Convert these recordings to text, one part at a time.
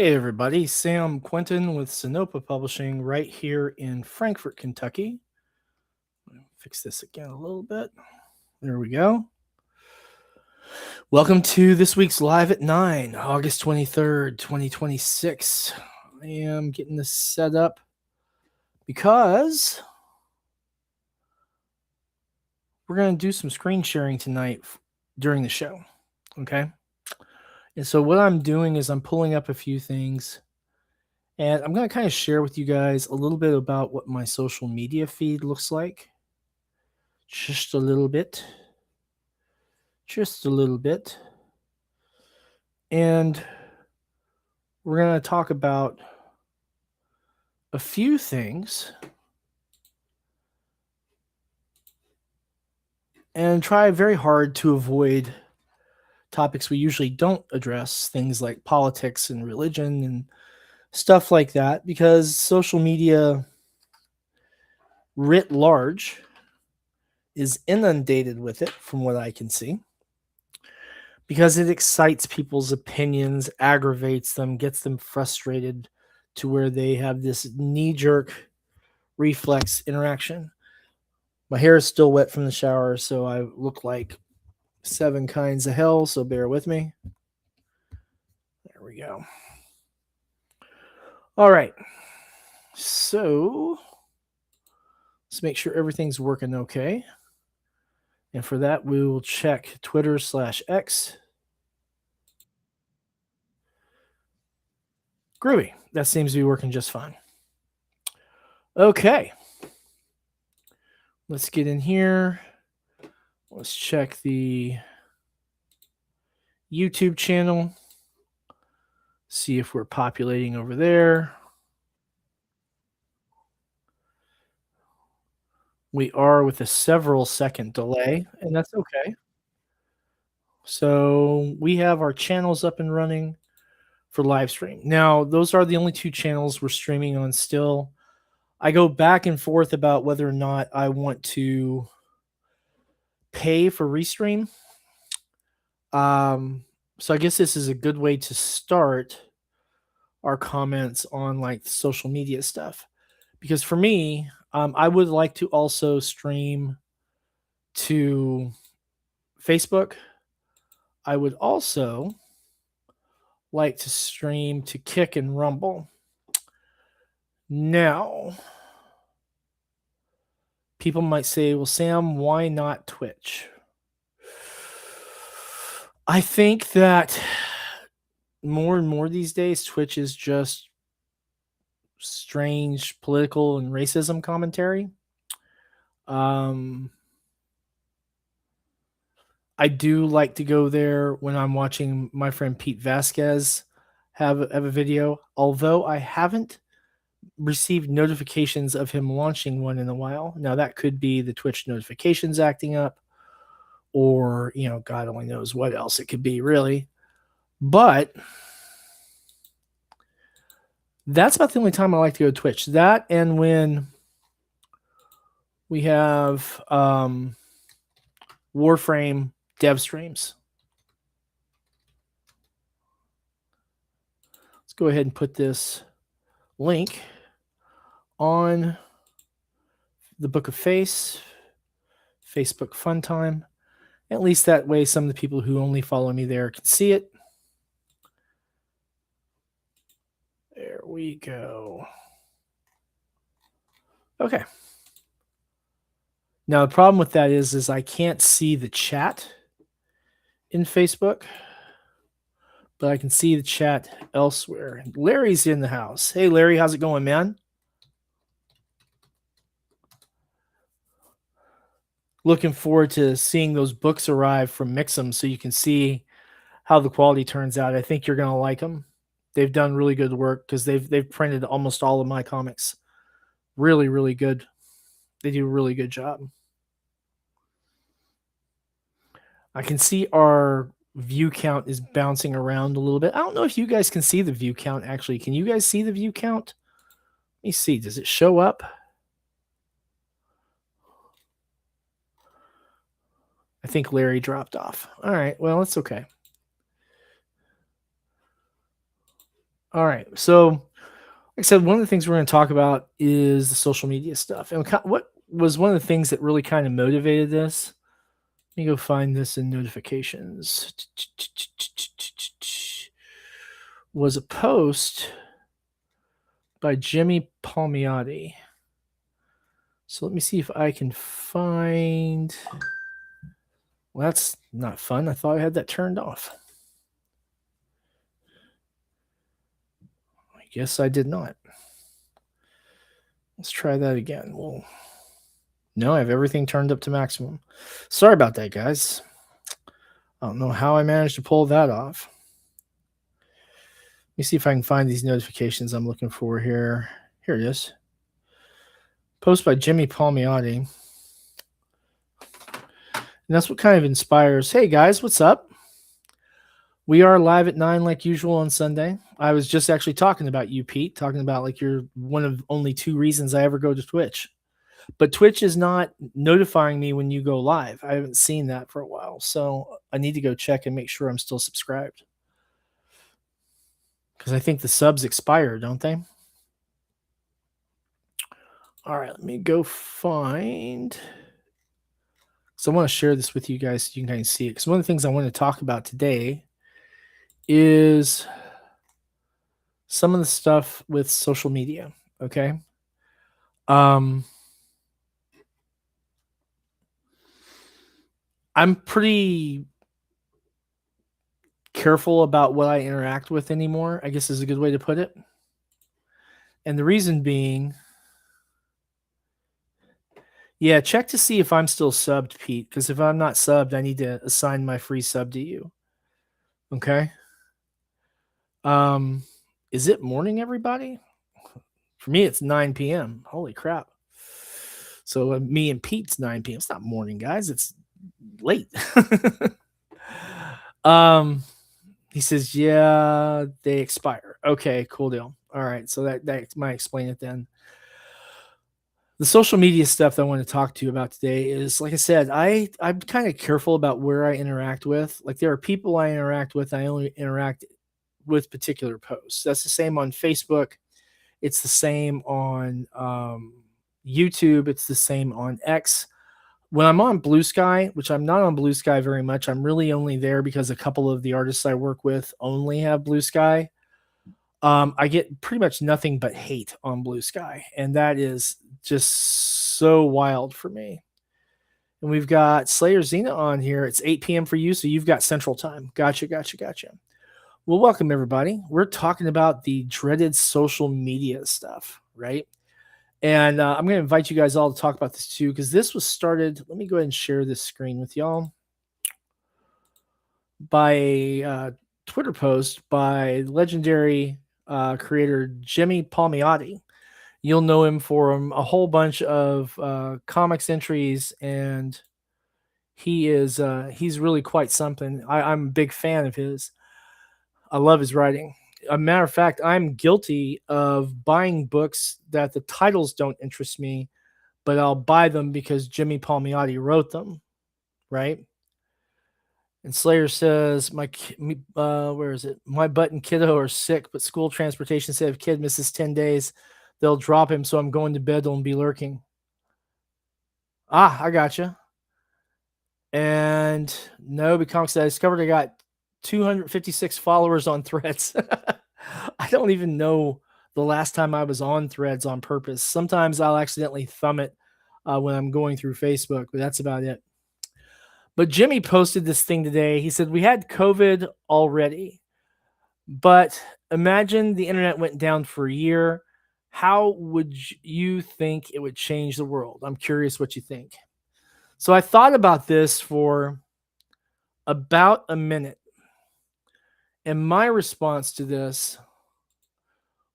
Hey everybody, Sam Quinton with Sinopa Publishing right here in Frankfort, Kentucky. Fix this again a little bit. There we go. Welcome to this week's Live at 9, August 23rd, 2026. I am getting this set up because we're going to do some screen sharing tonight during the show. Okay. And so what I'm doing is I'm pulling up a few things. And I'm going to kind of share with you guys a little bit about what my social media feed looks like. Just a little bit. Just a little bit. And we're going to talk about a few things and try very hard to avoid topics we usually don't address, things like politics and religion and stuff like that, because social media writ large is inundated with it from what I can see, because it excites people's opinions, aggravates them, gets them frustrated to where they have this knee-jerk reflex interaction. My hair is still wet from the shower, so I look like 7 kinds of hell, so bear with me. There we go. All right. So let's make sure everything's working okay. And for that, we will check Twitter/X. Groovy. That seems to be working just fine. Okay. Let's get in here. Let's check the YouTube channel. See if we're populating over there. We are with a several second delay, and that's okay. So we have our channels up and running for live stream. Now, those are the only 2 channels we're streaming on still. I go back and forth about whether or not I want to pay for Restream. So I guess this is a good way to start our comments on like social media stuff. Because for me, I would like to also stream to Facebook. I would also like to stream to Kick and Rumble. Now, people might say, well, Sam, why not Twitch? I think that more and more these days, Twitch is just strange political and racism commentary. I do like to go there when I'm watching my friend Pete Vasquez have a video, although I haven't received notifications of him launching one in a while. Now, that could be the Twitch notifications acting up, or, God only knows what else it could be, really. But that's about the only time I like to go to Twitch. That and when we have Warframe dev streams. Let's go ahead and put this link on the Book of Face, Facebook Fun Time. At least that way some of the people who only follow me there can see it. There we go. Okay. Now, the problem with that is I can't see the chat in Facebook, but I can see the chat elsewhere. Larry's in the house. Hey, Larry, how's it going, man? Looking forward to seeing those books arrive from Mix'em so you can see how the quality turns out. I think you're going to like them. They've done really good work because they've printed almost all of my comics. Really, really good. They do a really good job. I can see our view count is bouncing around a little bit. I don't know if you guys can see the view count, actually. Can you guys see the view count? Let me see. Does it show up? I think Larry dropped off. All right. Well, it's okay. All right. So, like I said, one of the things we're going to talk about is the social media stuff. And what was one of the things that really kind of motivated this? Let me go find this in notifications. Was a post by Jimmy Palmiotti. So let me see if I can find. Well, that's not fun. I thought I had that turned off. I guess I did not. Let's try that again. Well, no, I have everything turned up to maximum. Sorry about that, guys. I don't know how I managed to pull that off. Let me see if I can find these notifications I'm looking for here. Here it is. Post by Jimmy Palmiotti. And that's what kind of inspires. Hey guys, what's up? We are live at 9 like usual on Sunday. I was just actually talking about you, Pete, talking about like you're one of only 2 reasons I ever go to Twitch. But Twitch is not notifying me when you go live. I haven't seen that for a while. So I need to go check and make sure I'm still subscribed. Because I think the subs expire, don't they? All right, let me go find. So I want to share this with you guys so you can kind of see it. Because one of the things I want to talk about today is some of the stuff with social media. Okay. I'm pretty careful about what I interact with anymore, I guess is a good way to put it. And the reason being, yeah, check to see if I'm still subbed, Pete, because if I'm not subbed, I need to assign my free sub to you. Okay. Is it morning, everybody? For me, it's 9 p.m. Holy crap. So me and Pete's 9 p.m. It's not morning, guys. It's late. He says, yeah, they expire. Okay, cool deal. All right. So that might explain it then. The social media stuff that I want to talk to you about today is, like I said, I'm kind of careful about where I interact with. Like there are people I interact with. I only interact with particular posts. That's the same on Facebook. It's the same on YouTube. It's the same on X. When I'm on Blue Sky, which I'm not on Blue Sky very much, I'm really only there because a couple of the artists I work with only have Blue Sky. I get pretty much nothing but hate on Blue Sky, and that is just so wild for me. And we've got Slayer Xena on here. It's 8 p.m. for you, so you've got Central Time. Gotcha. Well, welcome everybody. We're talking about the dreaded social media stuff, right? And I'm going to invite you guys all to talk about this too, because this was started. Let me go ahead and share this screen with y'all by a Twitter post by legendary creator Jimmy Palmiotti. You'll know him for a whole bunch of comics entries, and he's really quite something. I'm a big fan of his. I love his writing. A matter of fact, I'm guilty of buying books that the titles don't interest me, but I'll buy them because Jimmy Palmiotti wrote them, right? And Slayer says, where is it? My butt and kiddo are sick, but school transportation said if kid misses 10 days, they'll drop him. So I'm going to bed and be lurking. I gotcha. And Nobi Comics said, I discovered I got 256 followers on Threads. I don't even know the last time I was on Threads on purpose. Sometimes I'll accidentally thumb it when I'm going through Facebook, but that's about it. But Jimmy posted this thing today. He said, we had COVID already, but imagine the internet went down for a year. How would you think it would change the world? I'm curious what you think. So I thought about this for about a minute. And my response to this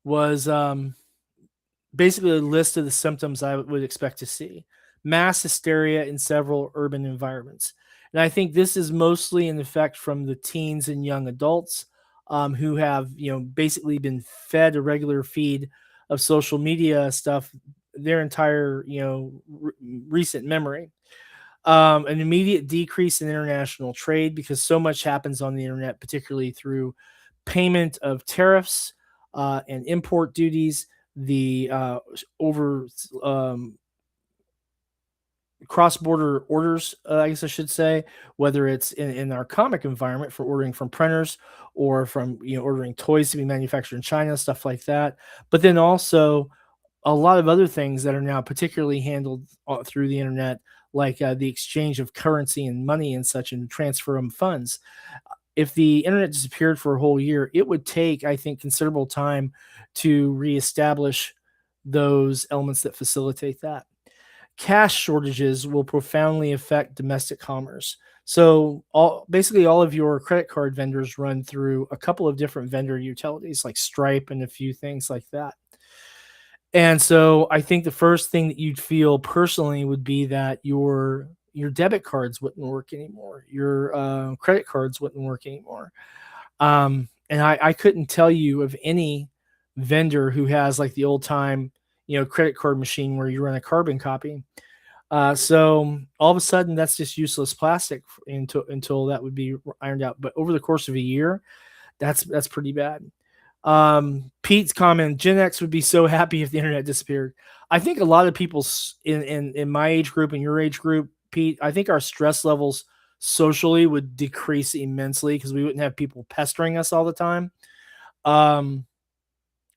was basically a list of the symptoms I would expect to see. Mass hysteria in several urban environments. And I think this is mostly in effect from the teens and young adults who have, basically been fed a regular feed of social media stuff their entire, recent memory. An immediate decrease in international trade because so much happens on the internet, particularly through payment of tariffs, and import duties, the over cross-border orders, I guess I should say, whether it's in our comic environment for ordering from printers or from ordering toys to be manufactured in China, stuff like that. But then also a lot of other things that are now particularly handled through the internet, like the exchange of currency and money and such, and transfer of funds. If the internet disappeared for a whole year, it would take, I think, considerable time to reestablish those elements that facilitate that. Cash shortages will profoundly affect domestic commerce. So basically all of your credit card vendors run through a couple of different vendor utilities like Stripe and a few things like that. And so I think the first thing that you'd feel personally would be that your debit cards wouldn't work anymore. Your credit cards wouldn't work anymore. And I couldn't tell you of any vendor who has like the old time, credit card machine where you run a carbon copy. So all of a sudden, that's just useless plastic until that would be ironed out. But over the course of a year, that's pretty bad. Pete's comment: Gen X would be so happy if the internet disappeared. I think a lot of people in my age group and your age group, Pete, I think our stress levels socially would decrease immensely because we wouldn't have people pestering us all the time. Um,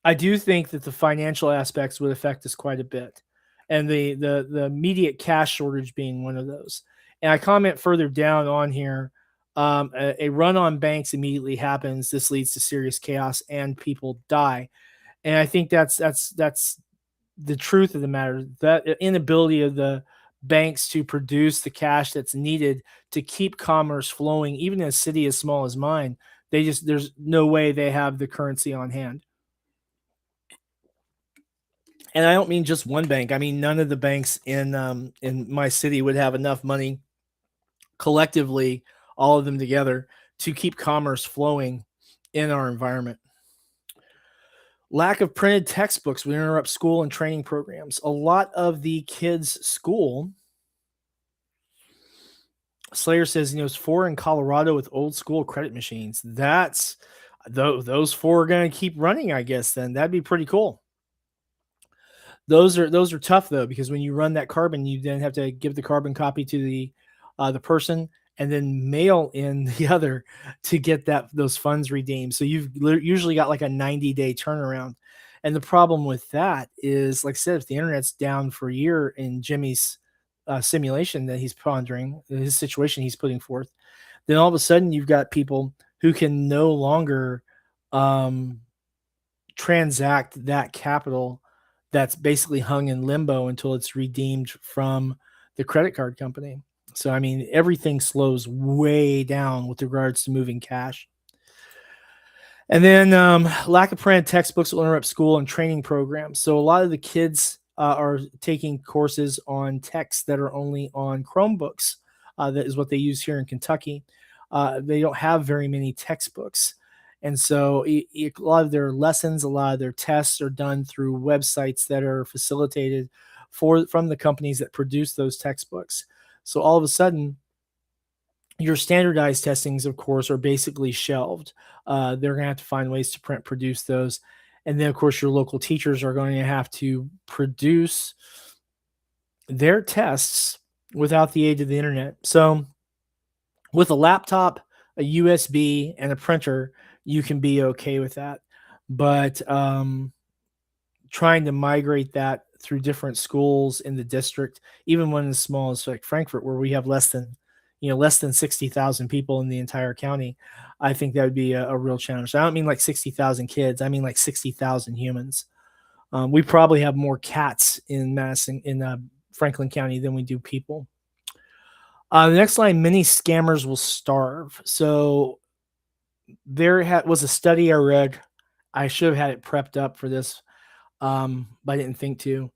I do think that the financial aspects would affect us quite a bit, and the immediate cash shortage being one of those. And I comment further down on here. A run on banks immediately happens. This leads to serious chaos and people die. And I think that's the truth of the matter. That inability of the banks to produce the cash that's needed to keep commerce flowing, even in a city as small as mine, there's no way they have the currency on hand. And I don't mean just one bank. I mean none of the banks in my city would have enough money collectively, all of them together, to keep commerce flowing in our environment. Lack of printed textbooks would interrupt school and training programs. A lot of the kids' school, Slayer says, it's 4 in Colorado with old school credit machines. Those 4 are going to keep running, I guess. Then that'd be pretty cool. Those are tough though, because when you run that carbon, you then have to give the carbon copy to the person and then mail in the other to get those funds redeemed. So you've usually got like a 90-day turnaround. And the problem with that is, like I said, if the internet's down for a year in Jimmy's simulation that he's pondering, his situation he's putting forth, then all of a sudden you've got people who can no longer transact that capital that's basically hung in limbo until it's redeemed from the credit card company. So, I mean, everything slows way down with regards to moving cash. And then lack of printed textbooks will interrupt school and training programs. So a lot of the kids are taking courses on texts that are only on Chromebooks. That is what they use here in Kentucky. They don't have very many textbooks. And so a lot of their lessons, a lot of their tests are done through websites that are facilitated from the companies that produce those textbooks. So all of a sudden, your standardized testings, of course, are basically shelved. They're going to have to find ways to produce those. And then, of course, your local teachers are going to have to produce their tests without the aid of the internet. So with a laptop, a USB, and a printer, you can be okay with that. But trying to migrate that through different schools in the district, even one as small as like Frankfurt, where we have less than 60,000 people in the entire county, I think that would be a real challenge. I don't mean like 60,000 kids. I mean like 60,000 humans. We probably have more cats in Madison, in Franklin County, than we do people. The next line: many scammers will starve. So there was a study I read. I should have had it prepped up for this, but I didn't think to.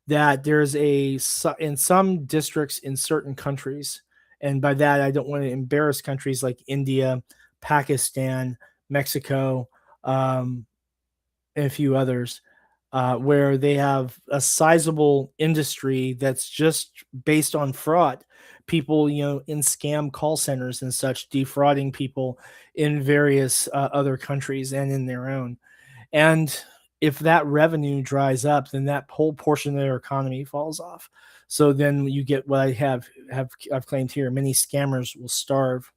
That there's in some districts in certain countries, and by that I don't want to embarrass countries like India, Pakistan, Mexico, and a few others, where they have a sizable industry that's just based on fraud. People, in scam call centers and such, defrauding people in various other countries and in their own. And if that revenue dries up, then that whole portion of their economy falls off. So then you get what I've claimed here: many scammers will starve.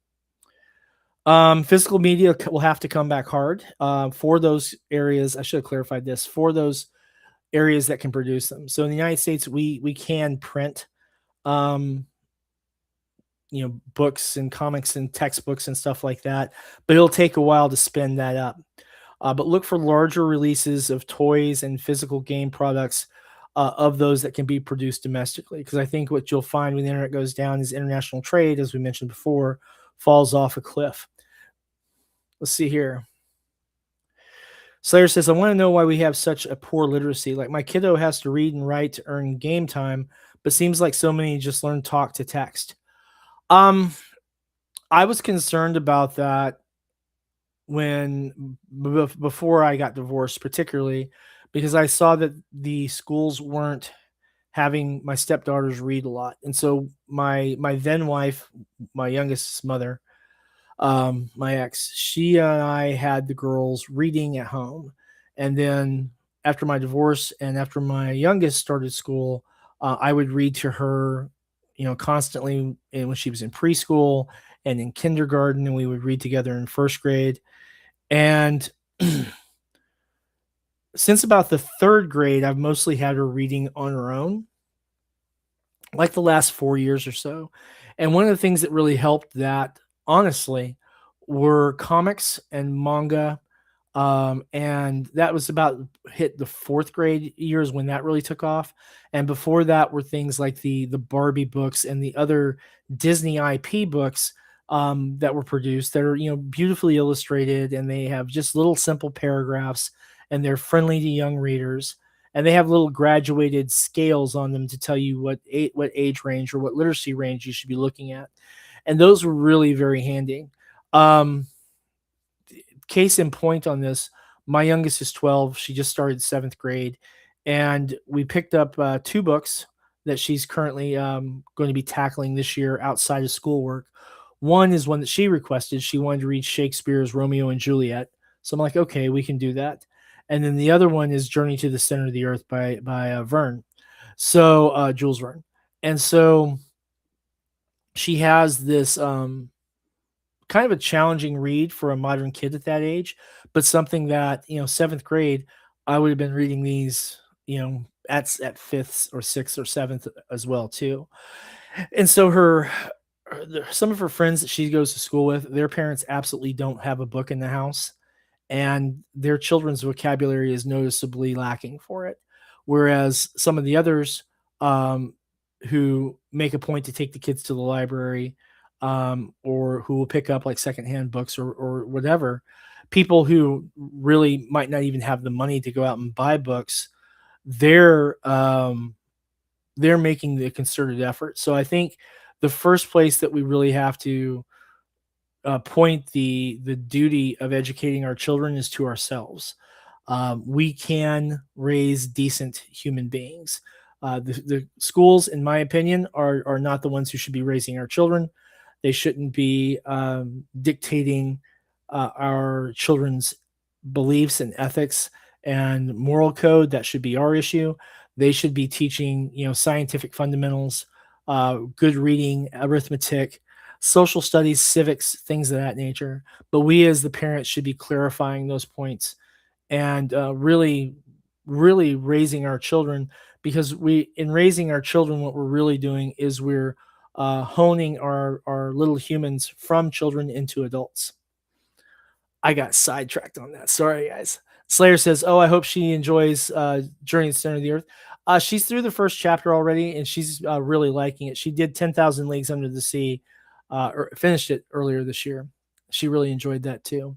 Physical media will have to come back hard for those areas. I should have clarified this, for those areas that can produce them. So in the United States, we can print, um, books and comics and textbooks and stuff like that, but it'll take a while to spin that up. But look for larger releases of toys and physical game products of those that can be produced domestically. Because I think what you'll find when the internet goes down is international trade, as we mentioned before, falls off a cliff. Let's see here. Slayer says, I want to know why we have such a poor literacy. Like my kiddo has to read and write to earn game time, but seems like so many just learn talk to text. Um, I was concerned about that when before I got divorced, particularly because I saw that the schools weren't having my stepdaughters read a lot, and so my then wife, my youngest's mother, my ex, she and I had the girls reading at home, and then after my divorce and after my youngest started school, I would read to her, constantly, and when she was in preschool and in kindergarten, and we would read together in first grade. And since about the third grade, I've mostly had her reading on her own, like the last 4 years or so. And one of the things that really helped that, honestly, were comics and manga. And that was about hit the fourth grade years when that really took off. And before that were things like the Barbie books and the other Disney IP books that were produced that are beautifully illustrated, and they have just little simple paragraphs, and they're friendly to young readers, and they have little graduated scales on them to tell you what age range or what literacy range you should be looking at, and those were really very handy. Um, Case in point on this, my youngest is 12. She just started seventh grade, and we picked up two books that she's currently going to be tackling this year outside of schoolwork. One is one that she requested. She wanted to read Shakespeare's Romeo and Juliet. So I'm like, okay, we can do that. And then the other one is Journey to the Center of the Earth by Verne. So Jules Verne. And so she has this kind of a challenging read for a modern kid at that age, but something that, seventh grade, I would have been reading these, at fifth or sixth or seventh as well too. And so some of her friends that she goes to school with, their parents absolutely don't have a book in the house, and their children's vocabulary is noticeably lacking for it. Whereas some of the others, um, who make a point to take the kids to the library, or who will pick up like secondhand books or whatever, people who really might not even have the money to go out and buy books, they're they're making the concerted effort. So I think the first place that we really have to point the duty of educating our children is to ourselves. We can raise decent human beings. The schools, in my opinion, are not the ones who should be raising our children. They shouldn't be dictating our children's beliefs and ethics and moral code. That should be our issue. They should be teaching, scientific fundamentals, good reading, arithmetic, social studies, civics, things of that nature. But we, as the parents, should be clarifying those points and really, really raising our children, because in raising our children, what we're really doing is we're honing our little humans from children into adults. I got sidetracked on that. Sorry, guys. Slayer says, "Oh, I hope she enjoys Journey to the Center of the Earth." She's through the first chapter already, and she's really liking it. She did 10,000 Leagues Under the Sea, or finished it earlier this year. She really enjoyed that too.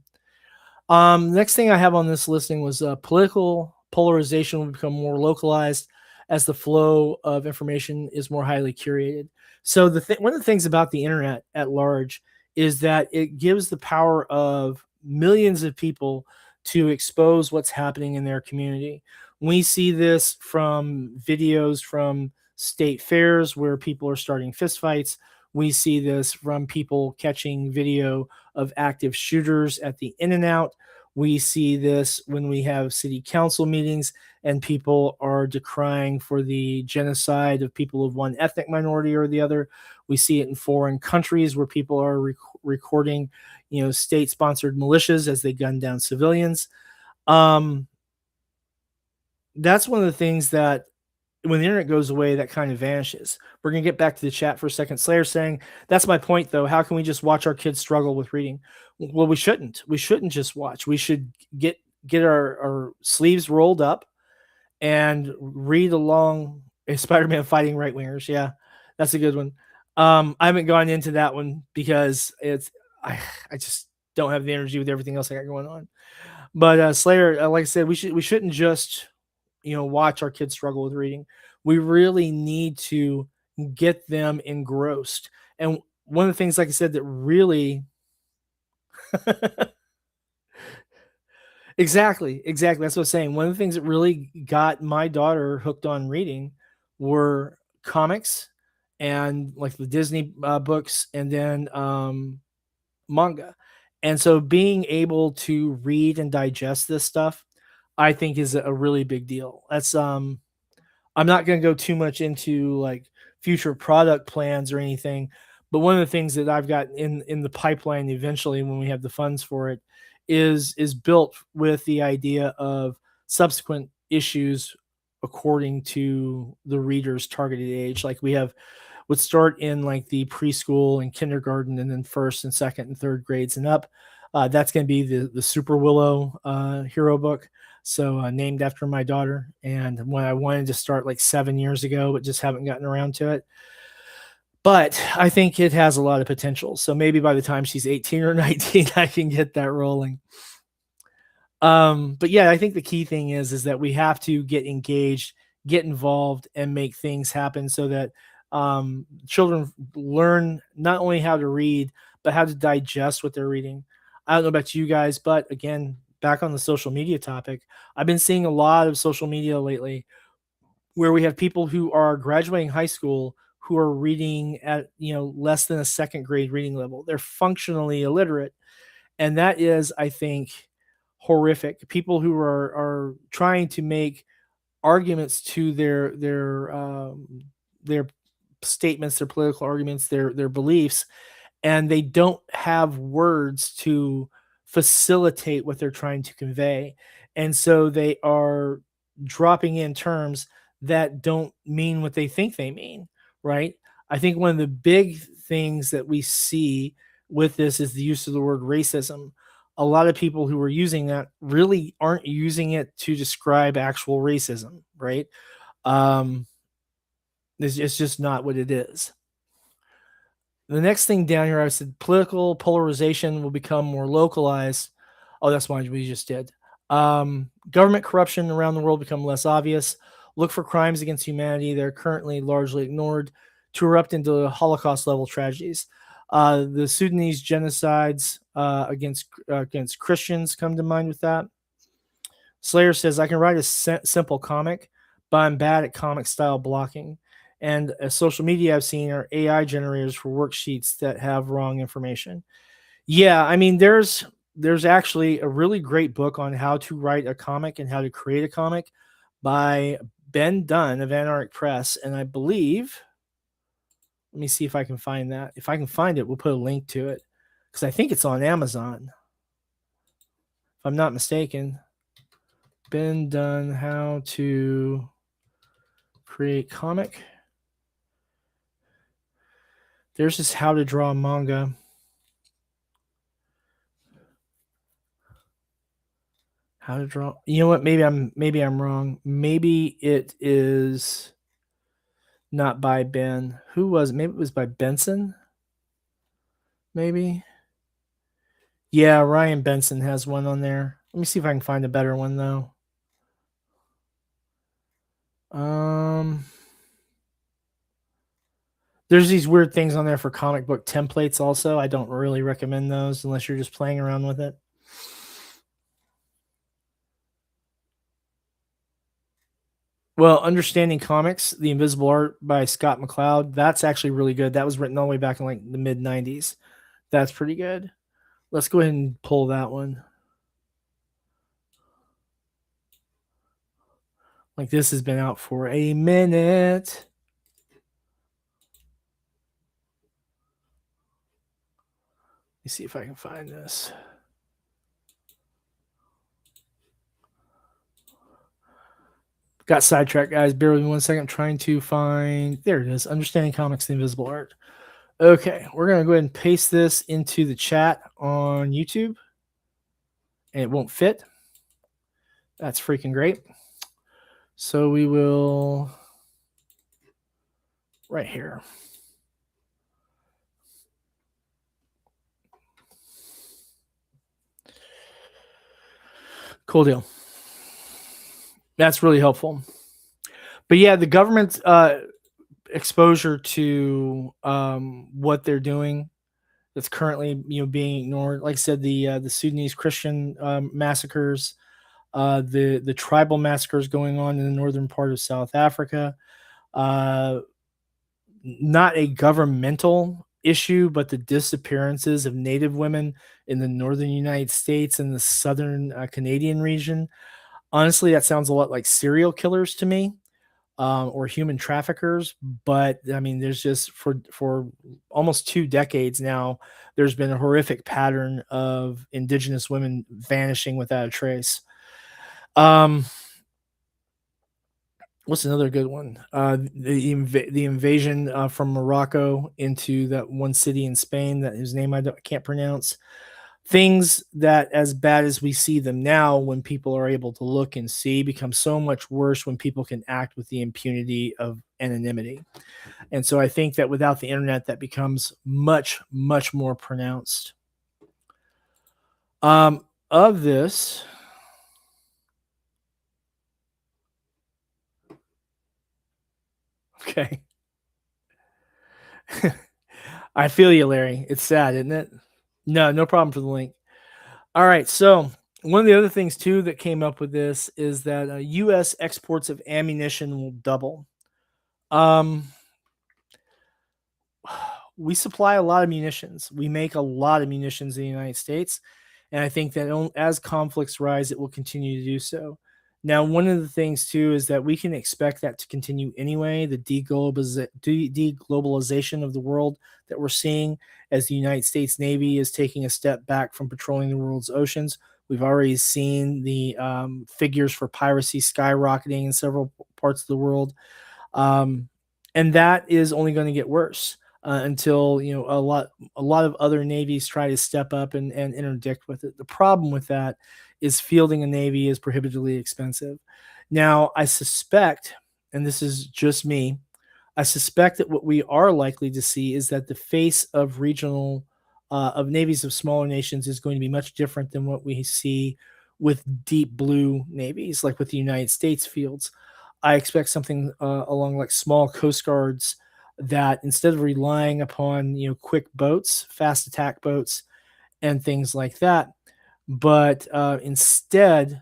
Next thing I have on this listing was political polarization will become more localized as the flow of information is more highly curated. So one of the things about the internet at large is that it gives the power of millions of people to expose what's happening in their community. We see this from videos from state fairs where people are starting fistfights. We see this from people catching video of active shooters at the In-N-Out. We see this when we have city council meetings and people are decrying for the genocide of people of one ethnic minority or the other. We see it in foreign countries where people are recording, state-sponsored militias as they gun down civilians. Um, that's one of the things that when the internet goes away, that kind of vanishes. We're going to get back to the chat for a second. Slayer saying, that's my point, though. How can we just watch our kids struggle with reading? Well, we shouldn't. We shouldn't just watch. We should get our sleeves rolled up and read along. Spider-Man fighting right wingers. Yeah, that's a good one. I haven't gone into that one because I just don't have the energy with everything else I got going on. But Slayer, like I said, we shouldn't just watch our kids struggle with reading. We really need to get them engrossed. And one of the things, like I said, that really exactly. That's what I was saying. One of the things that really got my daughter hooked on reading were comics and like the Disney books, and then manga. And so being able to read and digest this stuff, I think is a really big deal. That's I'm not going to go too much into like future product plans or anything, but one of the things that I've got in the pipeline eventually when we have the funds for it is built with the idea of subsequent issues according to the reader's targeted age. Like we have would start in like the preschool and kindergarten, and then first and second and third grades and up. That's going to be the Super Willow hero book. So named after my daughter, and when I wanted to start like 7 years ago, but just haven't gotten around to it. But I think it has a lot of potential. So maybe by the time she's 18 or 19, I can get that rolling. But yeah, I think the key thing is that we have to get engaged, get involved, and make things happen so that children learn not only how to read, but how to digest what they're reading. I don't know about you guys, but again, back on the social media topic, I've been seeing a lot of social media lately where we have people who are graduating high school who are reading at less than a second grade reading level. They're functionally illiterate, and that is, I think, horrific. People who are trying to make arguments to their statements, their political arguments, their beliefs, and they don't have words to facilitate what they're trying to convey. And so they are dropping in terms that don't mean what they think they mean, right? I think one of the big things that we see with this is the use of the word racism. A lot of people who are using that really aren't using it to describe actual racism, right? Um, it's just not what it is. The next thing down here, I said political polarization will become more localized. Oh, that's what we just did. Government corruption around the world become less obvious. Look for crimes against humanity that are currently largely ignored to erupt into Holocaust level tragedies. The Sudanese genocides against Christians come to mind with that. Slayer says, I can write a simple comic, but I'm bad at comic style blocking. And social media I've seen are AI generators for worksheets that have wrong information. Yeah, I mean, there's actually a really great book on how to write a comic and how to create a comic by Ben Dunn of Anarch Press. And I believe, let me see if I can find that. If I can find it, we'll put a link to it because I think it's on Amazon, if I'm not mistaken. Ben Dunn, how to create comic. There's this how to draw manga. How to draw. You know what? Maybe I'm wrong. Maybe it is not by Ben. Who was? Maybe it was by Benson. Maybe. Yeah, Ryan Benson has one on there. Let me see if I can find a better one though. There's these weird things on there for comic book templates also. I don't really recommend those unless you're just playing around with it. Well, Understanding Comics, The Invisible Art by Scott McCloud, that's actually really good. That was written all the way back in like the mid 90s. That's pretty good. Let's go ahead and pull that one. Like this has been out for a minute. Let me see if I can find this. Got sidetracked, guys. Bear with me 1 second. I'm trying to find. There it is. Understanding Comics: The Invisible Art. Okay, we're gonna go ahead and paste this into the chat on YouTube, and it won't fit. That's freaking great. So we will right here. Cool deal. That's really helpful. But yeah, the government's exposure to what they're doing that's currently being ignored. Like I said, the Sudanese Christian massacres, the tribal massacres going on in the northern part of South Africa. Not a governmental issue, but the disappearances of Native women in the northern United States and the southern Canadian region. Honestly, that sounds a lot like serial killers to me, or human traffickers. But I mean, there's just for almost 2 decades now, there's been a horrific pattern of Indigenous women vanishing without a trace. What's another good one? The invasion from Morocco into that one city in Spain that whose name I can't pronounce. Things that, as bad as we see them now, when people are able to look and see, become so much worse when people can act with the impunity of anonymity. And so I think that without the internet, that becomes much, much more pronounced. Of this, okay. I feel you, Larry. It's sad, isn't it? No problem for the link. All right. So one of the other things too that came up with this is that U.S. exports of ammunition will double. We supply a lot of munitions. We make a lot of munitions in the United States, and I think that as conflicts rise, it will continue to do so. Now, one of the things too is that we can expect that to continue anyway. The deglobalization of the world that we're seeing as the United States Navy is taking a step back from patrolling the world's oceans. We've already seen the figures for piracy skyrocketing in several parts of the world, and that is only going to get worse until a lot of other navies try to step up and interdict with it. The problem with that is fielding a navy is prohibitively expensive. Now, I suspect, and this is just me, I suspect that what we are likely to see is that the face of regional of navies of smaller nations is going to be much different than what we see with deep blue navies, like with the United States fields. I expect something along like small coast guards that, instead of relying upon quick boats, fast attack boats, and things like that, but instead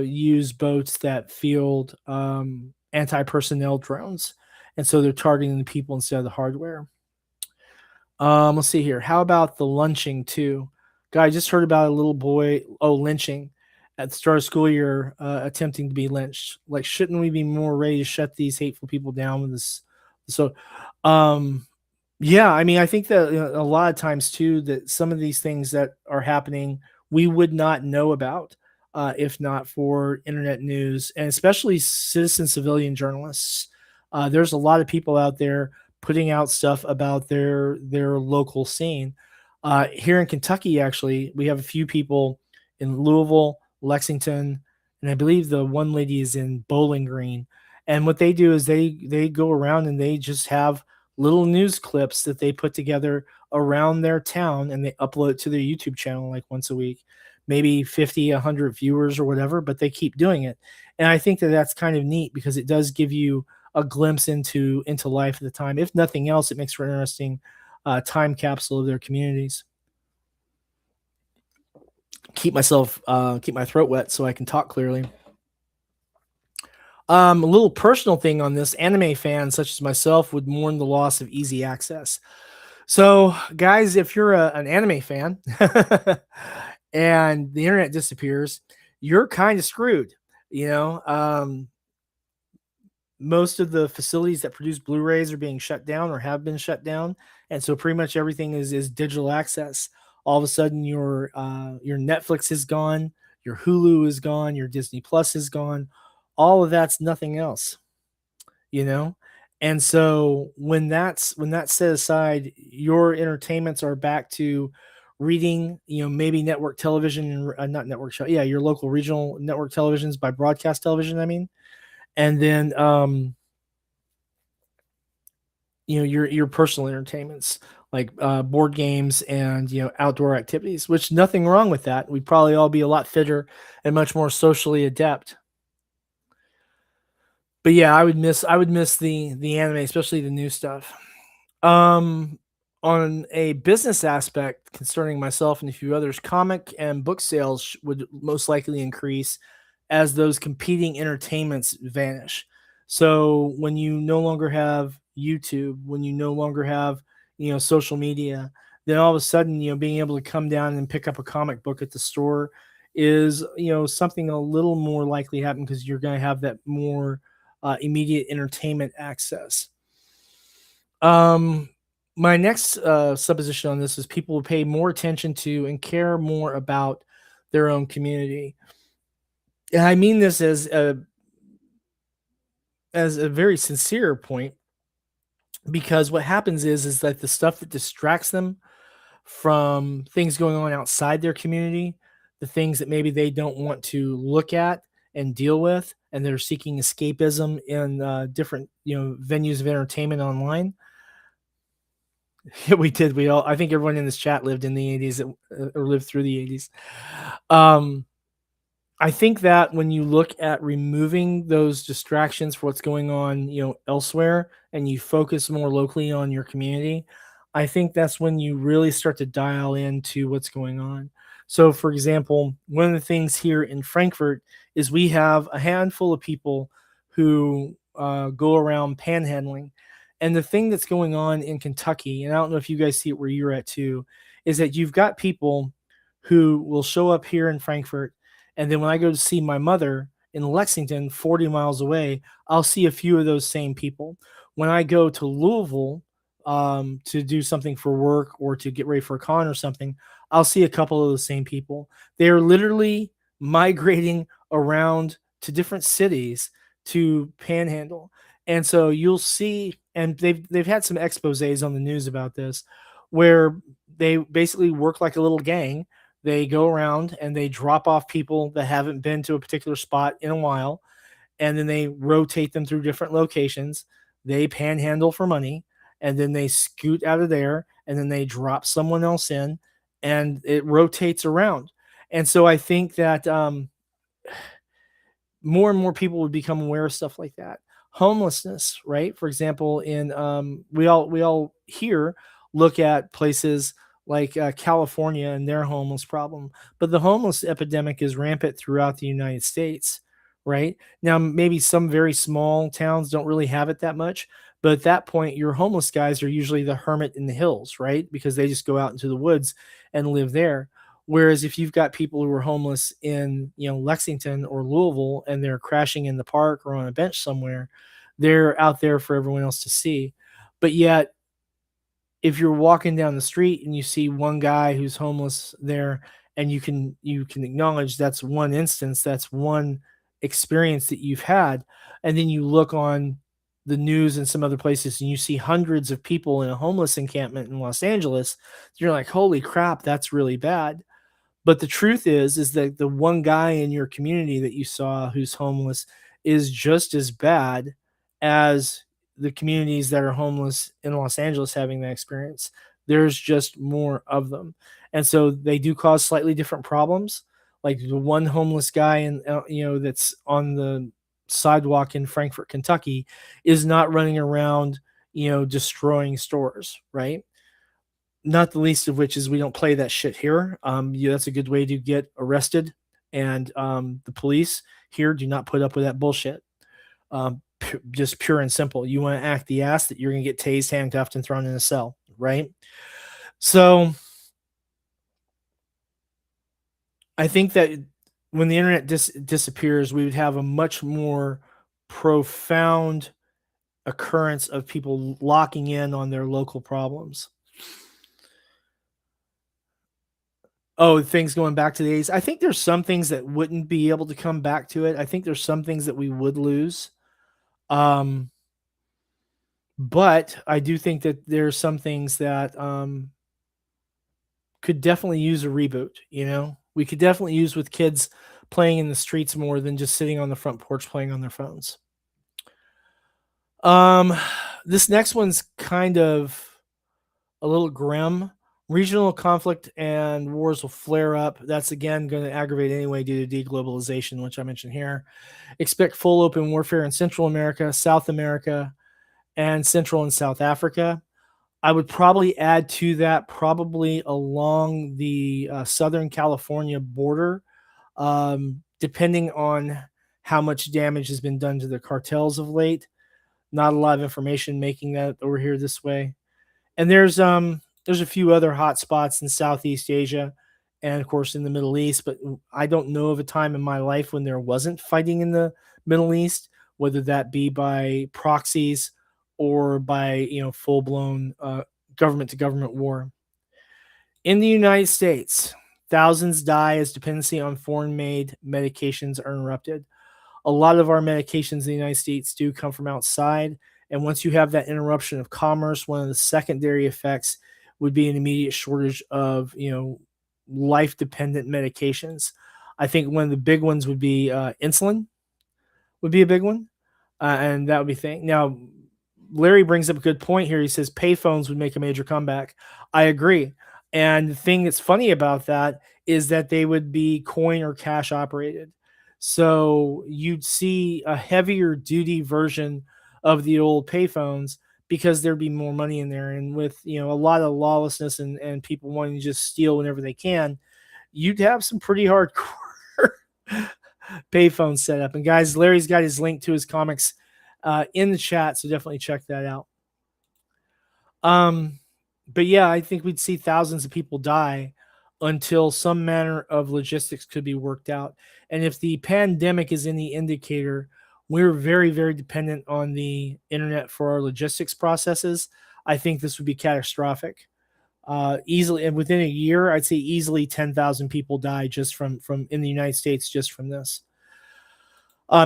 use boats that field anti-personnel drones, and so they're targeting the people instead of the hardware. Let's see here. How about the lynching too? Guy, I just heard about a little boy. Oh, lynching at the start of school year, attempting to be lynched. Like, shouldn't we be more ready to shut these hateful people down with this? So, yeah, I mean, I think that a lot of times too, that some of these things that are happening, we would not know about if not for internet news, and especially citizen civilian journalists. There's a lot of people out there putting out stuff about their local scene. Here in Kentucky, actually, we have a few people in Louisville, Lexington, and I believe the one lady is in Bowling Green. And what they do is they go around and they just have little news clips that they put together around their town, and they upload it to their YouTube channel like once a week, maybe 50, 100 viewers or whatever, but they keep doing it. And I think that that's kind of neat because it does give you a glimpse into life at the time. If nothing else, it makes for an interesting time capsule of their communities. Keep my throat wet so I can talk clearly. A little personal thing on this: anime fans such as myself would mourn the loss of easy access. So, guys, if you're an anime fan and the internet disappears, you're kind of screwed. most of the facilities that produce Blu-rays are being shut down or have been shut down, and so pretty much everything is digital access. All of a sudden, your Netflix is gone, your Hulu is gone, your Disney Plus is gone. All of that's nothing else, you know. And so when that's set aside, your entertainments are back to reading, maybe network television, not network show, yeah, your local regional network televisions by broadcast television, I mean. And then your personal entertainments like board games and outdoor activities, which nothing wrong with that. We'd probably all be a lot fitter and much more socially adept. But yeah, I would miss the anime, especially the new stuff. Um, on a business aspect, concerning myself and a few others, comic and book sales would most likely increase as those competing entertainments vanish. So when you no longer have YouTube, when you no longer have social media, then all of a sudden being able to come down and pick up a comic book at the store is something a little more likely to happen because you're going to have that more immediate entertainment access. Um, my next supposition on this is people will pay more attention to and care more about their own community. And I mean this as a very sincere point, because what happens is that the stuff that distracts them from things going on outside their community, the things that maybe they don't want to look at and deal with, and they're seeking escapism in different venues of entertainment online. Yeah, we did. We all. I think everyone in this chat lived in the '80s or lived through the '80s. Um, I think that when you look at removing those distractions for what's going on, elsewhere, and you focus more locally on your community, I think that's when you really start to dial into what's going on. So, for example, one of the things here in Frankfurt is we have a handful of people who go around panhandling. And the thing that's going on in Kentucky, and I don't know if you guys see it where you're at too, is that you've got people who will show up here in Frankfurt, and then when I go to see my mother in Lexington, 40 miles away, I'll see a few of those same people. When I go to Louisville to do something for work or to get ready for a con or something, I'll see a couple of those same people. They are literally migrating around to different cities to panhandle. And so you'll see, and they've had some exposés on the news about this, where they basically work like a little gang. They go around and they drop off people that haven't been to a particular spot in a while, and then they rotate them through different locations. They panhandle for money, and then they scoot out of there, and then they drop someone else in, and it rotates around. And so I think that more and more people would become aware of stuff like that. Homelessness, right? For example, in we all here look at places like California and their homeless problem, but the homeless epidemic is rampant throughout the United States. Right now, maybe some very small towns don't really have it that much, but at that point, your homeless guys are usually the hermit in the hills, right? Because they just go out into the woods and live there. Whereas if you've got people who are homeless in, Lexington or Louisville and they're crashing in the park or on a bench somewhere, they're out there for everyone else to see. But yet, if you're walking down the street and you see one guy who's homeless there, and you can acknowledge that's one instance, that's one experience that you've had, and then you look on the news in some other places and you see hundreds of people in a homeless encampment in Los Angeles, you're like, holy crap, that's really bad. But the truth is that the one guy in your community that you saw who's homeless is just as bad as the communities that are homeless in Los Angeles having that experience. There's just more of them. And so they do cause slightly different problems. Like the one homeless guy that's on the sidewalk in Frankfort, Kentucky is not running around, destroying stores, right? Not the least of which is we don't play that shit here. Yeah, that's a good way to get arrested, and the police here do not put up with that bullshit. Just pure and simple. You want to act the ass that you're going to get tased, handcuffed, and thrown in a cell, right? So I think that when the internet disappears, we would have a much more profound occurrence of people locking in on their local problems. Oh, things going back to the 80s. I think there's some things that wouldn't be able to come back to it. I think there's some things that we would lose. Um, but I do think that there's some things that could definitely use a reboot. We could definitely use with kids playing in the streets more than just sitting on the front porch playing on their phones. Um, this next one's kind of a little grim. Regional conflict and wars will flare up. That's again going to aggravate anyway due to deglobalization, which I mentioned here. Expect full open warfare in Central America, South America, and Central and South Africa. I would probably add to that probably along the Southern California border, depending on how much damage has been done to the cartels of late. Not a lot of information making that over here this way. And there's a few other hot spots in Southeast Asia and of course in the Middle East, but I don't know of a time in my life when there wasn't fighting in the Middle East, whether that be by proxies or by full blown government to government war. In the United States, thousands die as dependency on foreign made medications are interrupted. A lot of our medications in the United States do come from outside. And once you have that interruption of commerce, one of the secondary effects would be an immediate shortage of, life dependent medications. I think one of the big ones would be insulin, would be a big one. And that would be thing. Now, Larry brings up a good point here. He says payphones would make a major comeback. I agree. And the thing that's funny about that is that they would be coin or cash operated. So you'd see a heavier duty version of the old payphones because there'd be more money in there. And with a lot of lawlessness and people wanting to just steal whenever they can, you'd have some pretty hardcore payphone set up. And guys, Larry's got his link to his comics in the chat, so definitely check that out. But yeah, I think we'd see thousands of people die until some manner of logistics could be worked out. And if the pandemic is any indicator, we're very, very dependent on the internet for our logistics processes. I think this would be catastrophic. Easily, and within a year, I'd say easily 10,000 people die just from in the United States just from this.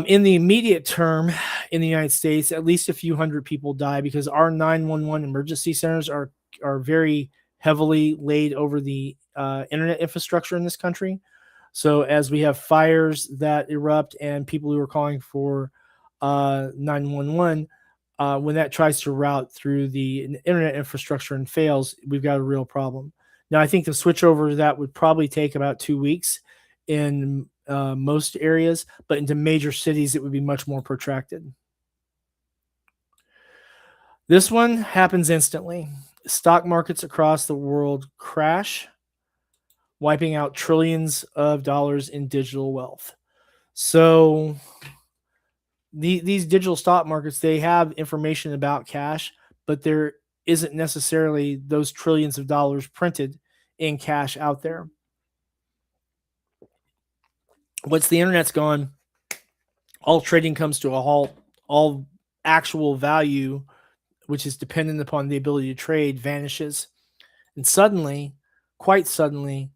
In the immediate term, in the United States, at least a few hundred people die because our 911 emergency centers are very heavily laid over the internet infrastructure in this country. So as we have fires that erupt and people who are calling for 911, when that tries to route through the internet infrastructure and fails, we've got a real problem. Now, I think the switch over to that would probably take about 2 weeks in most areas, but into major cities, it would be much more protracted. This one happens instantly. Stock markets across the world crash, wiping out trillions of dollars in digital wealth. So these digital stock markets, they have information about cash, but there isn't necessarily those trillions of dollars printed in cash out there. Once the internet's gone, all trading comes to a halt. All actual value, which is dependent upon the ability to trade, vanishes. And suddenly, quite suddenly,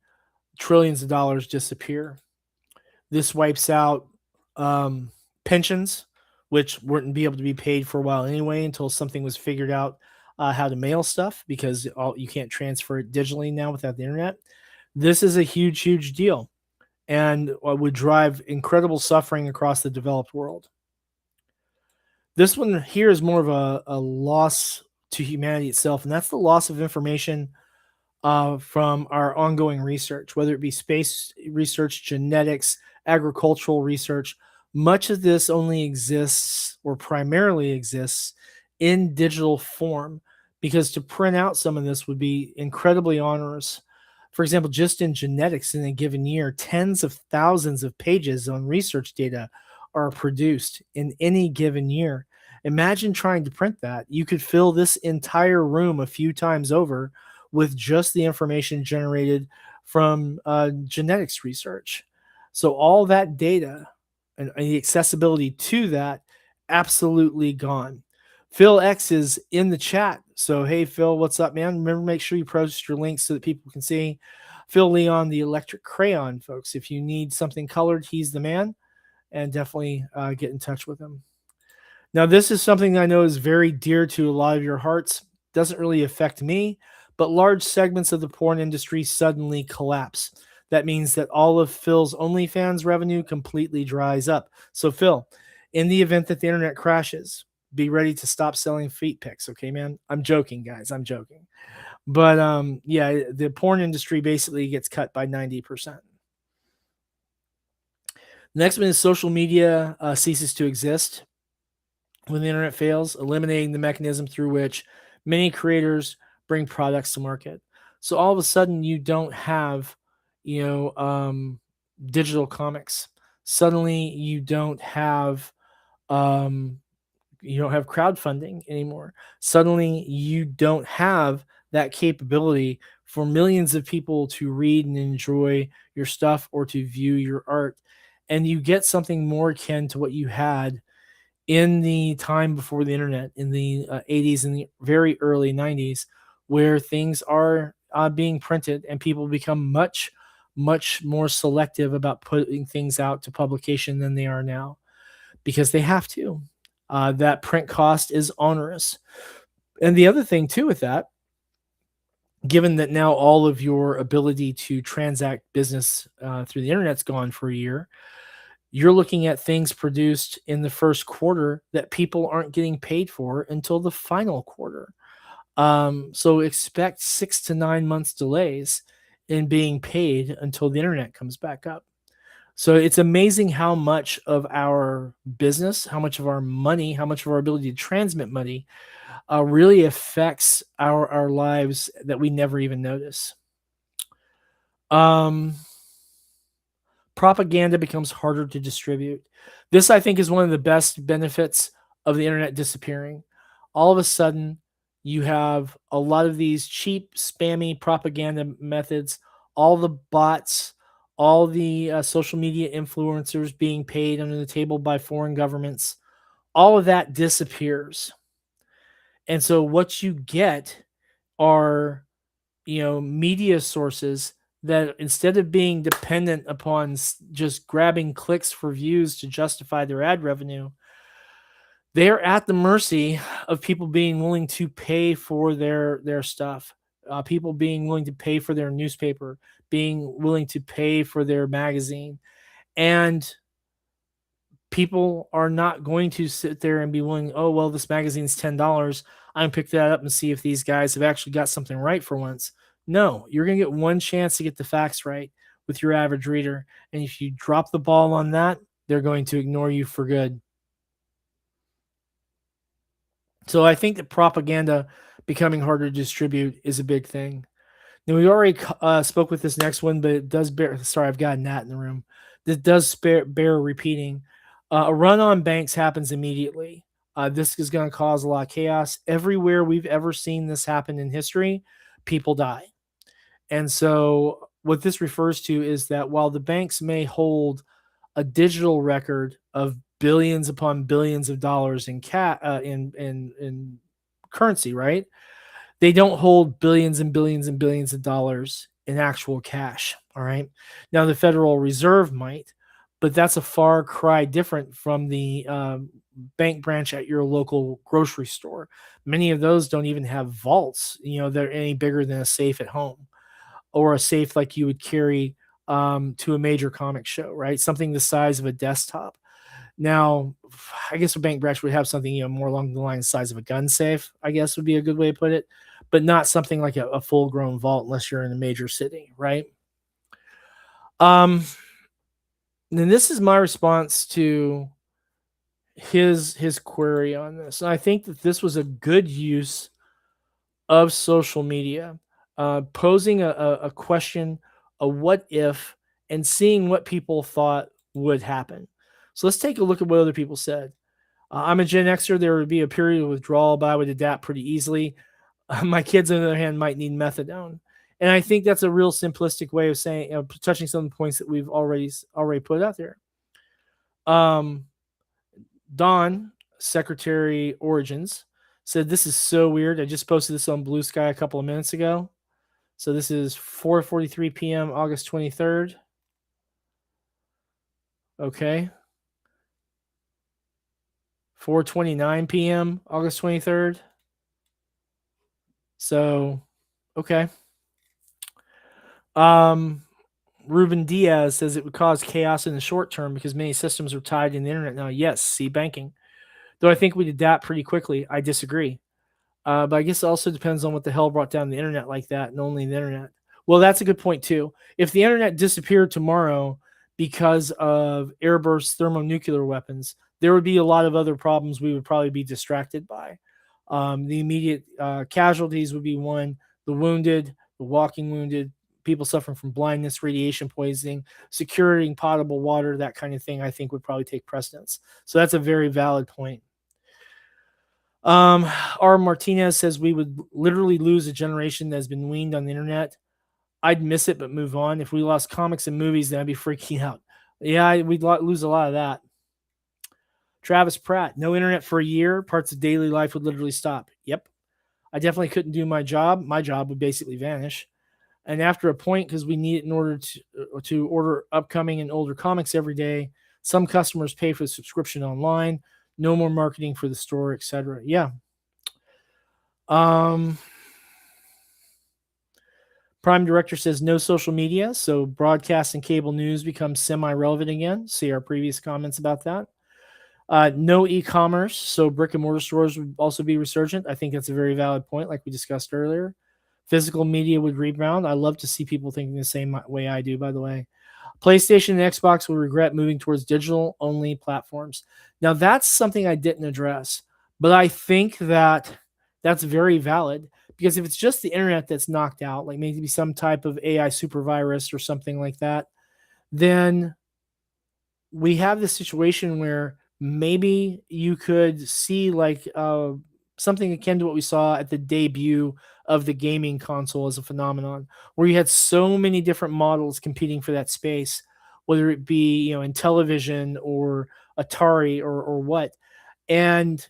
trillions of dollars disappear. This wipes out pensions, which wouldn't be able to be paid for a while anyway until something was figured out how to mail stuff, because you can't transfer it digitally now without the internet. This is a huge, huge deal and would drive incredible suffering across the developed world. This one here is more of a loss to humanity itself, and that's the loss of information from our ongoing research, whether it be space research, genetics, agricultural research. Much of this only exists or primarily exists in digital form, because to print out some of this would be incredibly onerous. For example, just in genetics in a given year, tens of thousands of pages on research data are produced in any given year. Imagine trying to print that. You could fill this entire room a few times over with just the information generated from genetics research. So all that data and the accessibility to that absolutely gone. Phil X is in the chat. So, hey, Phil, what's up, man? Remember, make sure you post your links so that people can see. Phil Leon, the electric crayon, folks. If you need something colored, he's the man. And definitely get in touch with him. Now, this is something I know is very dear to a lot of your hearts. Doesn't really affect me, but large segments of the porn industry suddenly collapse. That means that all of Phil's OnlyFans revenue completely dries up. So, Phil, in the event that the internet crashes, be ready to stop selling feet pics, okay, man? I'm joking, guys. I'm joking. But yeah, the porn industry basically gets cut by 90%. The next one is social media ceases to exist when the internet fails, eliminating the mechanism through which many creators bring products to market. So all of a sudden, you don't have, you know, digital comics. Suddenly, um, you don't have crowdfunding anymore. Suddenly, you don't have that capability for millions of people to read and enjoy your stuff or to view your art, and you get something more akin to what you had in the time before the internet in the 80s and the very early 90s, where things are being printed and people become much more selective about putting things out to publication than they are now, because they have to. That print cost is onerous. And the other thing too with that, given that now all of your ability to transact business through the internet's gone for a year, you're looking at things produced in the first quarter that people aren't getting paid for until the final quarter. So expect 6 to 9 months delays in being paid until the internet comes back up. So it's amazing how much of our business, how much of our money, how much of our ability to transmit money really affects our lives that we never even notice. Um, Propaganda becomes harder to distribute. This, I think, is one of the best benefits of the internet disappearing. All of a sudden, you have a lot of these cheap, spammy propaganda methods, all the bots, all the social media influencers being paid under the table by foreign governments. All of that disappears. And so, what you get are, media sources that, instead of being dependent upon just grabbing clicks for views to justify their ad revenue, they're at the mercy of people being willing to pay for their stuff, people being willing to pay for their newspaper, being willing to pay for their magazine. And people are not going to sit there and be willing, oh, well, this magazine's $10. I'm gonna pick that up and see if these guys have actually got something right for once. No, you're gonna get one chance to get the facts right with your average reader. And if you drop the ball on that, they're going to ignore you for good. So I think that propaganda becoming harder to distribute is a big thing. Now, we already spoke with this next one, but it does bear. Sorry, I've got Nat in the room. This does bear repeating. A run on banks happens immediately. This is going to cause a lot of chaos. Everywhere we've ever seen this happen in history, people die. And so, what this refers to is that while the banks may hold a digital record of billions upon billions of dollars in currency, right? They don't hold billions and billions and billions of dollars in actual cash. All right. Now, the Federal Reserve might, but that's a far cry different from the bank branch at your local grocery store. Many of those don't even have vaults, they're any bigger than a safe at home, or a safe like you would carry to a major comic show, right? Something the size of a desktop. Now, I guess a bank branch would have something, more along the line size of a gun safe, I guess would be a good way to put it, but not something like a full grown vault unless you're in a major city, right? Um, and this is my response to his query on this. And I think that this was a good use of social media, posing a question, a what if, and seeing what people thought would happen. So let's take a look at what other people said. I'm a Gen Xer. There would be a period of withdrawal, but I would adapt pretty easily. My kids, on the other hand, might need methadone. And I think that's a real simplistic way of saying, touching some of the points that we've already put out there. Don Secretary Origins said, "This is so weird. I just posted this on Blue Sky a couple of minutes ago. So this is 4:43 p.m. August 23rd. Okay. 4:29 p.m. August 23rd. So, okay. Um, Ruben Diaz says it would cause chaos in the short term because many systems are tied in the internet now. Yes, see banking. Though I think we'd adapt pretty quickly. I disagree. But I guess it also depends on what the hell brought down the internet like that, and only the internet. Well, that's a good point too. If the internet disappeared tomorrow because of airburst thermonuclear weapons, there would be a lot of other problems we would probably be distracted by. The immediate casualties would be one: the wounded, the walking wounded, people suffering from blindness, radiation poisoning, securing potable water, that kind of thing. I think would probably take precedence. So that's a very valid point. R. Martinez says we would literally lose a generation that has been weaned on the internet. I'd miss it, but move on. If we lost comics and movies, then I'd be freaking out. Yeah, we'd lose a lot of that. Travis Pratt, no internet for a year. Parts of daily life would literally stop. Yep. I definitely couldn't do my job. My job would basically vanish. And after a point, because we need it in order to order upcoming and older comics every day, some customers pay for the subscription online. No more marketing for the store, etc. Yeah. Prime Director says no social media, so broadcast and cable news becomes semi-relevant again. See our previous comments about that. No e-commerce, so brick and mortar stores would also be resurgent. I think that's a very valid point, like we discussed earlier. Physical media would rebound. I love to see people thinking the same way I do, by the way. PlayStation and Xbox will regret moving towards digital-only platforms. Now, that's something I didn't address, but I think that that's very valid because if it's just the internet that's knocked out, like maybe some type of AI super virus or something like that, then we have this situation where maybe you could see like something akin to what we saw at the debut of the gaming console as a phenomenon, where you had so many different models competing for that space, whether it be in television or Atari or what, and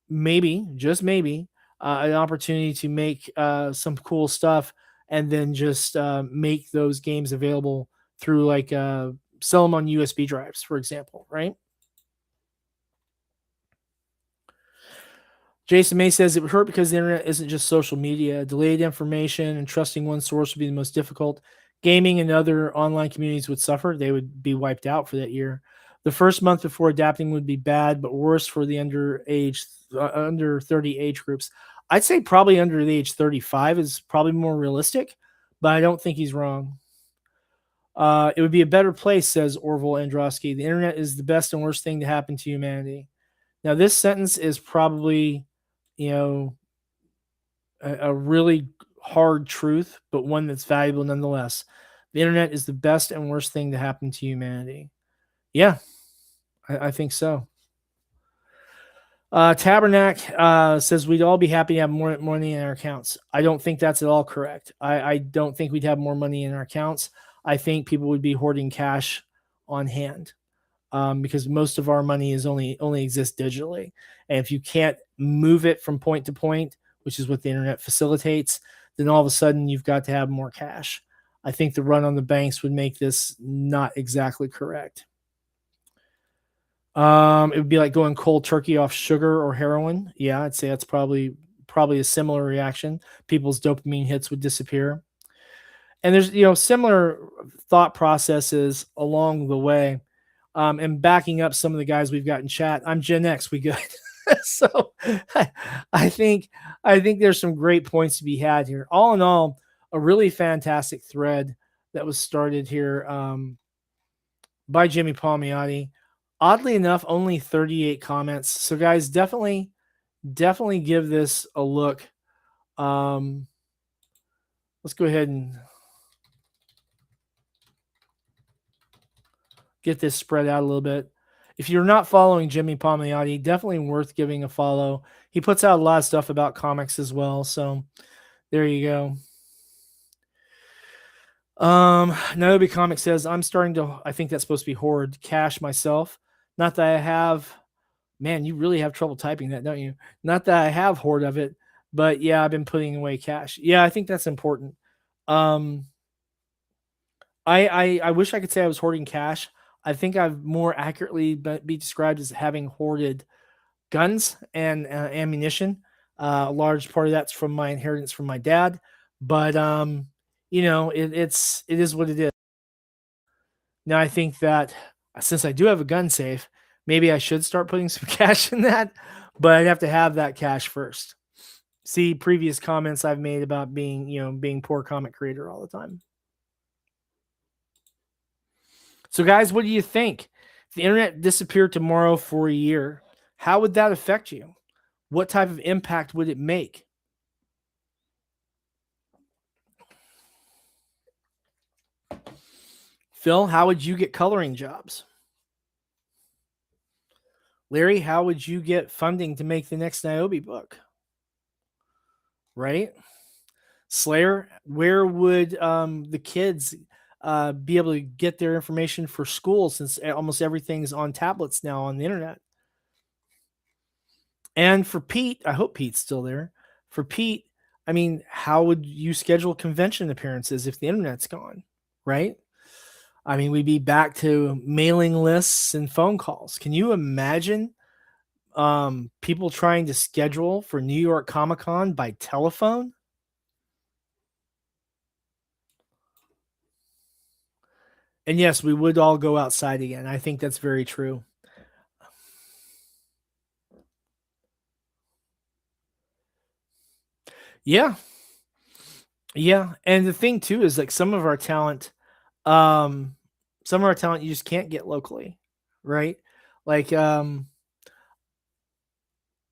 maybe just maybe an opportunity to make some cool stuff and then just make those games available through like sell them on USB drives, for example, right? Jason May says it would hurt because the internet isn't just social media. Delayed information and trusting one source would be the most difficult. Gaming and other online communities would suffer. They would be wiped out for that year. The first month before adapting would be bad, but worse for the under 30 age groups. I'd say probably under the age 35 is probably more realistic, but I don't think he's wrong. It would be a better place, says Orville Androsky. The internet is the best and worst thing to happen to humanity. Now, this sentence is probably, you know, a really hard truth, but one that's valuable nonetheless. The internet is the best and worst thing to happen to humanity. Yeah, I think so. Tabernac says we'd all be happy to have more money in our accounts. I don't think that's at all correct. I don't think we'd have more money in our accounts. I think people would be hoarding cash on hand because most of our money is only exists digitally. And if you can't move it from point to point, which is what the internet facilitates, then all of a sudden you've got to have more cash. I think the run on the banks would make this not exactly correct. It would be like going cold turkey off sugar or heroin. Yeah, I'd say that's probably a similar reaction. People's dopamine hits would disappear. And there's similar thought processes along the way. And backing up some of the guys we've got in chat, I'm Gen X. We good. So I think there's some great points to be had here. All in all, a really fantastic thread that was started here by Jimmy Palmiotti. Oddly enough, only 38 comments. So guys, definitely give this a look. Let's go ahead and get this spread out a little bit. If you're not following Jimmy Palmiotti, definitely worth giving a follow. He puts out a lot of stuff about comics as well. So there you go. Niobe Comics says, I think that's supposed to be hoard cash myself. Not that I have Man, you really have trouble typing that, don't you? Not that I have hoard of it, but yeah, I've been putting away cash. Yeah, I think that's important. Um, I wish I could say I was hoarding cash. I think I've more accurately be described as having hoarded guns and ammunition. A large part of that's from my inheritance from my dad, but it is what it is. Now I think that since I do have a gun safe, maybe I should start putting some cash in that, but I'd have to have that cash first. See previous comments I've made about being poor comic creator all the time. So guys, what do you think? If the internet disappeared tomorrow for a year, how would that affect you? What type of impact would it make? Phil, how would you get coloring jobs? Larry, how would you get funding to make the next Niobe book? Right? Slayer, where would the kids be able to get their information for school since almost everything's on tablets now on the internet? And for Pete, I hope Pete's still there. For Pete, I mean, how would you schedule convention appearances if the internet's gone? Right? I mean, we'd be back to mailing lists and phone calls. Can you imagine people trying to schedule for New York Comic Con by telephone? And yes, we would all go outside again. I think that's very true. Yeah. Yeah. And the thing too is like um some of our talent you just can't get locally, right? Like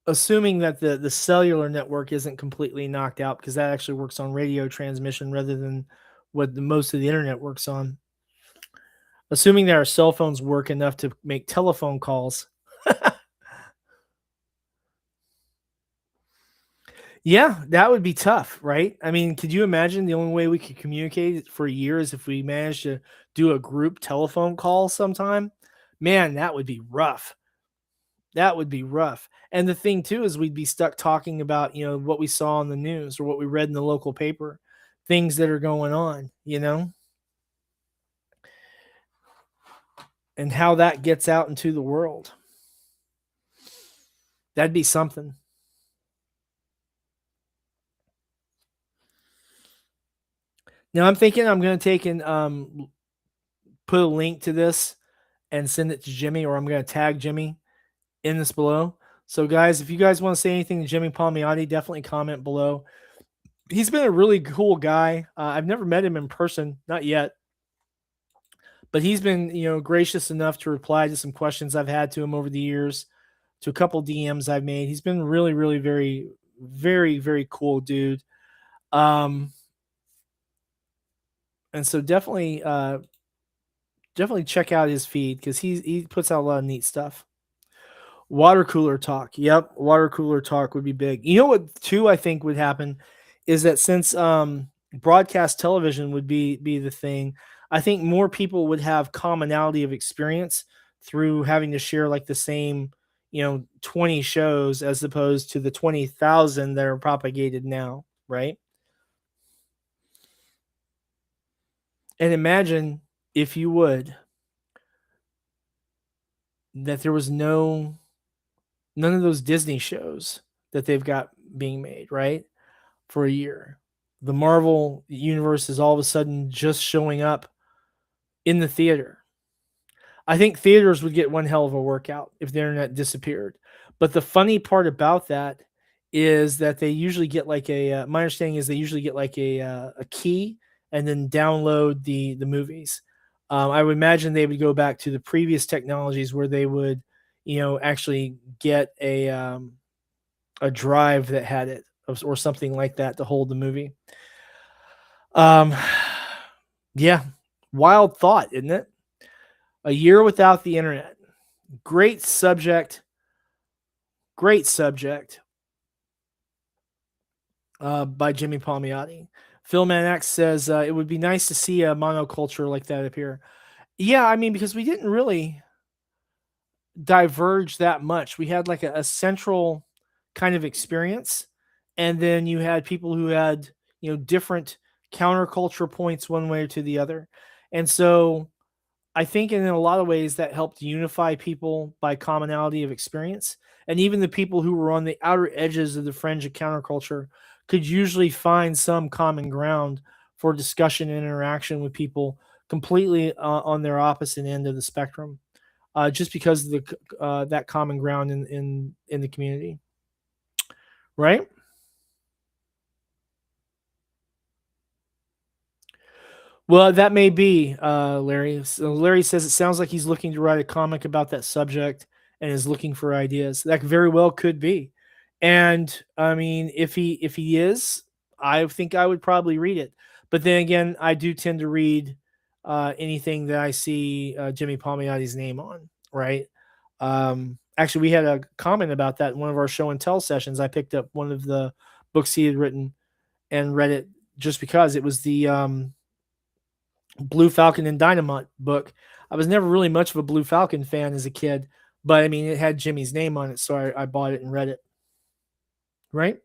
assuming that the cellular network isn't completely knocked out because that actually works on radio transmission rather than what the most of the internet works on. Assuming that our cell phones work enough to make telephone calls. Yeah, that would be tough, right? I mean, could you imagine the only way we could communicate for a year is if we managed to do a group telephone call sometime? Man, that would be rough. That would be rough. And the thing too is we'd be stuck talking about, what we saw on the news or what we read in the local paper, things that are going on, and how that gets out into the world. That'd be something. Now I'm thinking I'm going to take and put a link to this and send it to Jimmy, or I'm going to tag Jimmy in this below. So, guys, if you guys want to say anything to Jimmy Palmiotti, definitely comment below. He's been a really cool guy. I've never met him in person, not yet, but he's been, gracious enough to reply to some questions I've had to him over the years, to a couple DMs I've made. He's been really, really, very, very, very cool dude. Um, and so definitely check out his feed because he puts out a lot of neat stuff. Water cooler talk. Yep, water cooler talk would be big. You know what too I think would happen is that since broadcast television would be the thing, I think more people would have commonality of experience through having to share like the same, 20 shows as opposed to the 20,000 that are propagated now, right? And imagine if you would that there was none of those Disney shows that they've got being made, right? For a year. The Marvel universe is all of a sudden just showing up in the theater. I think theaters would get one hell of a workout if the internet disappeared. But the funny part about that is that they usually get like my understanding is they usually get like a key and then download the movies. I would imagine they would go back to the previous technologies where they would, actually get a drive that had it or something like that to hold the movie. Um, yeah, wild thought, isn't it? A year without the internet. Great subject. Great subject. By Jimmy Palmiotti. Phil Manax says it would be nice to see a monoculture like that appear. Yeah, I mean, because we didn't really. diverge that much. We had like a central kind of experience, and then you had people who had, different counterculture points one way or to the other. And so I think in a lot of ways that helped unify people by commonality of experience. And even the people who were on the outer edges of the fringe of counterculture could usually find some common ground for discussion and interaction with people completely on their opposite end of the spectrum, just because of the that common ground in the community, right? Well, that may be, Larry. So Larry says it sounds like he's looking to write a comic about that subject and is looking for ideas. That very well could be. And I mean, if he is, I think I would probably read it. But then again, I do tend to read anything that I see Jimmy Palmiotti's name on, right? Actually, we had a comment about that in one of our show and tell sessions. I picked up one of the books he had written and read it just because it was the Blue Falcon and Dynamite book. I was never really much of a Blue Falcon fan as a kid, but I mean, it had Jimmy's name on it, so I bought it and read it. Right?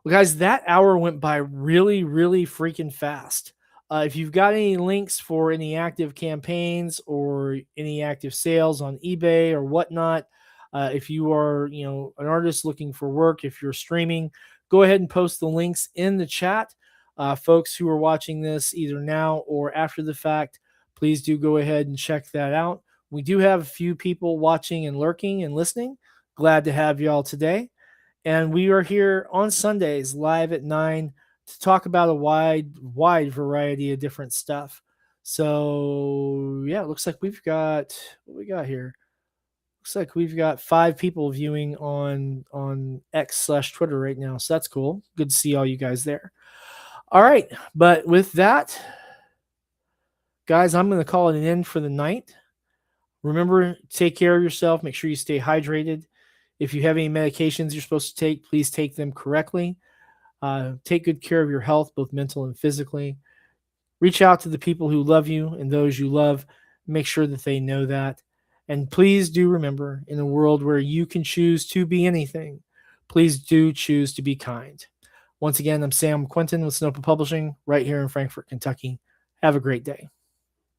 Well, guys, that hour went by really, really freaking fast. If you've got any links for any active campaigns or any active sales on eBay or whatnot, if you are, an artist looking for work, if you're streaming, go ahead and post the links in the chat. Folks who are watching this either now or after the fact, please do go ahead and check that out. We do have a few people watching and lurking and listening. Glad to have y'all today. And we are here on Sundays live at 9 to talk about a wide variety of different stuff. So yeah, it looks like we've got what we got here. Looks like we've got 5 people viewing on X/Twitter right now. So that's cool. Good to see all you guys there. All right, but with that, guys, I'm going to call it an end for the night. Remember, take care of yourself. Make sure you stay hydrated. If you have any medications you're supposed to take, please take them correctly. Take good care of your health, both mental and physically. Reach out to the people who love you and those you love. Make sure that they know that. And please do remember, in a world where you can choose to be anything, please do choose to be kind. Once again, I'm Sam Quinton with Snowpa Publishing right here in Frankfort, Kentucky. Have a great day.